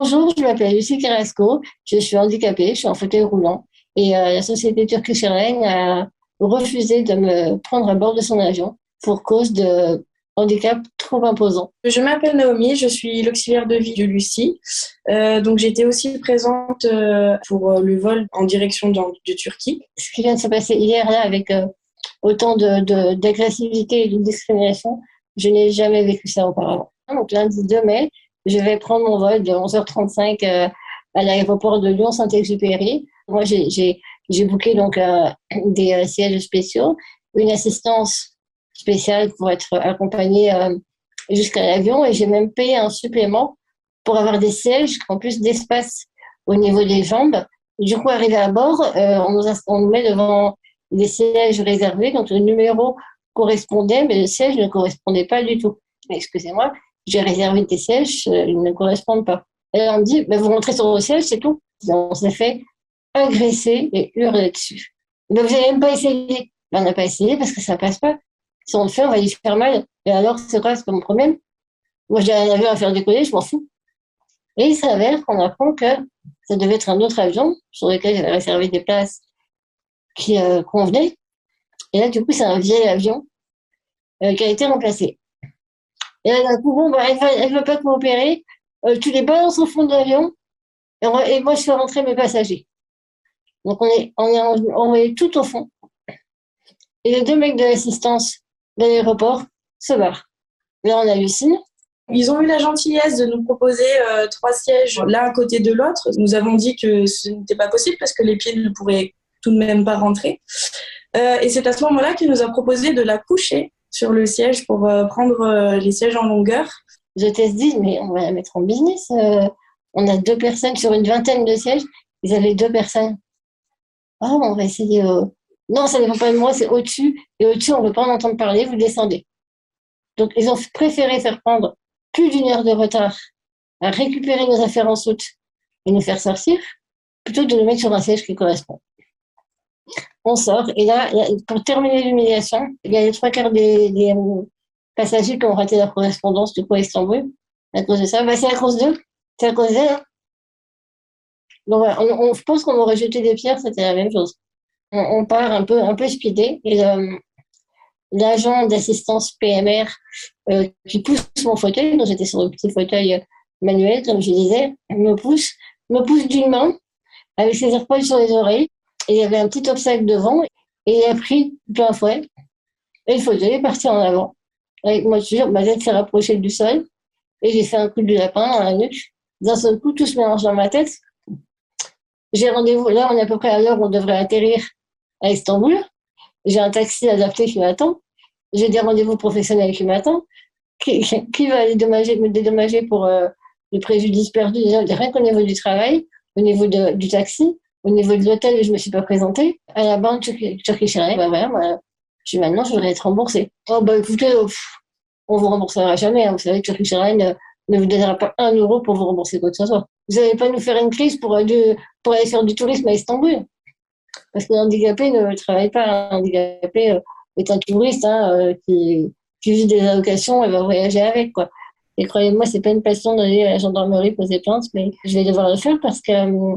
Bonjour, je m'appelle Lucie Carrasco, je suis handicapée, je suis en fauteuil roulant et la société Turkish Airlines a refusé de me prendre à bord de son avion pour cause de handicap trop imposant. Je m'appelle Naomi, je suis l'auxiliaire de vie de Lucie. Donc j'étais aussi présente pour le vol en direction de Turquie. Ce qui vient de se passer hier là avec autant d'agressivité et de discrimination, je n'ai jamais vécu ça auparavant. Donc lundi 2 mai, je vais prendre mon vol de 11h35 à l'aéroport de Lyon-Saint-Exupéry. Moi, j'ai booké donc des sièges spéciaux, une assistance spéciale pour être accompagnée jusqu'à l'avion et j'ai même payé un supplément pour avoir des sièges qui ont plus d'espace au niveau des jambes. Du coup, arrivé à bord, on nous met devant des sièges réservés, donc le numéro correspondait, mais le siège ne correspondait pas du tout. Excusez-moi, j'ai réservé des sièges, ils ne correspondent pas. Et là, on me dit, ben, vous rentrez sur le siège, c'est tout. On s'est fait agresser et hurler dessus. Ben, vous n'avez même pas essayé. Ben, on n'a pas essayé parce que ça passe pas. Si on le fait, on va y faire mal. Et alors, c'est quoi, c'est pas mon problème? Moi, j'ai un avion à faire décoller, je m'en fous. Et il s'avère qu'on apprend que ça devait être un autre avion sur lequel j'avais réservé des places qui convenaient. Et là, du coup, c'est un vieil avion qui a été remplacé. Et là, d'un coup, bon, bah, elle veut pas coopérer. Tu les balances au fond de l'avion et moi, je fais rentrer mes passagers. Donc, on est tout au fond. Et les deux mecs de l'assistance de l'aéroport se barrent. Là, on hallucine. Ils ont eu la gentillesse de nous proposer 3 sièges l'un à côté de l'autre. Nous avons dit que ce n'était pas possible parce que les pieds ne pourraient tout de même pas rentrer. Et c'est à ce moment-là qu'il nous a proposé de la coucher sur le siège pour prendre les sièges en longueur. Les hôtesses disent, mais on va la mettre en business. On a 2 personnes sur une vingtaine de sièges. Ils avaient 2 personnes. Ah, on va essayer. Non, ça ne dépend pas de moi, c'est au-dessus. Et au-dessus, on ne veut pas en entendre parler, vous descendez. Donc, ils ont préféré faire prendre plus d'1 heure de retard à récupérer nos affaires en soute et nous faire sortir, plutôt que de nous mettre sur un siège qui correspond. On sort, et là, pour terminer l'humiliation, il y a les 3 quarts des passagers qui ont raté leur correspondance du coup à Istanbul à cause de ça. Bah, c'est à cause d'eux, c'est à cause d'elle. Hein. Donc, voilà, je pense qu'on aurait jeté des pierres, c'était la même chose. On part un peu speedé, et l'agent d'assistance PMR qui pousse mon fauteuil, donc j'étais sur le petit fauteuil manuel, comme je disais, me pousse d'une main avec ses AirPods sur les oreilles. Et il y avait un petit obstacle devant et il a pris plein fouet. Et le fauteuil est parti en avant. Avec moi, je te jure, ma tête s'est rapprochée du sol et j'ai fait un coup de lapin dans la nuque. D'un seul coup, tout se mélange dans ma tête. J'ai rendez-vous, là, on est à peu près à l'heure où on devrait atterrir à Istanbul. J'ai un taxi adapté qui m'attend. J'ai des rendez-vous professionnels qui m'attendent. Qui va me dédommager pour le préjudice perdu, déjà, rien qu'au niveau du travail, au niveau du taxi, au niveau de l'hôtel où je ne me suis pas présentée, à la banque Turkish Airlines, bah voilà, maintenant, je voudrais être remboursée. Oh, bah écoutez, on ne vous remboursera jamais. Hein. Vous savez, Turkish Airlines ne vous donnera pas 1 euro pour vous rembourser quoi que ce soit. Vous n'allez pas nous faire une crise pour aller faire du tourisme à Istanbul. Parce que l'handicapé ne travaille pas. Un handicapé est un touriste qui vit des allocations et va voyager avec, quoi. Et croyez-moi, c'est pas une passion d'aller à la gendarmerie poser plainte, mais je vais devoir le faire parce que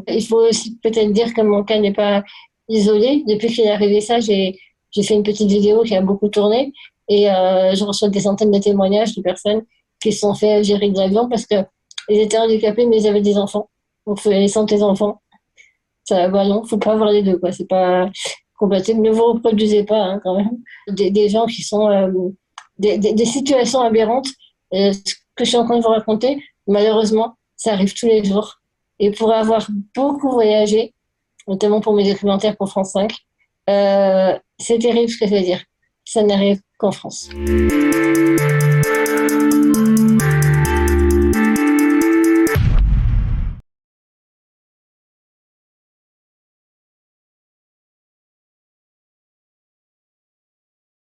il faut aussi peut-être dire que mon cas n'est pas isolé. Depuis qu'il est arrivé ça, j'ai fait une petite vidéo qui a beaucoup tourné et je reçois des centaines de témoignages de personnes qui se sont fait gérer de l'avion parce que ils étaient handicapés mais ils avaient des enfants. Donc il faut laisser tes enfants. Ça, bah non, faut pas avoir les deux, quoi. C'est pas compatible. Ne vous reproduisez pas, hein, quand même. Des gens qui sont des situations aberrantes. Ce que je suis en train de vous raconter, malheureusement, ça arrive tous les jours. Et pour avoir beaucoup voyagé, notamment pour mes documentaires pour France 5, c'est terrible ce que je veux dire. Ça n'arrive qu'en France.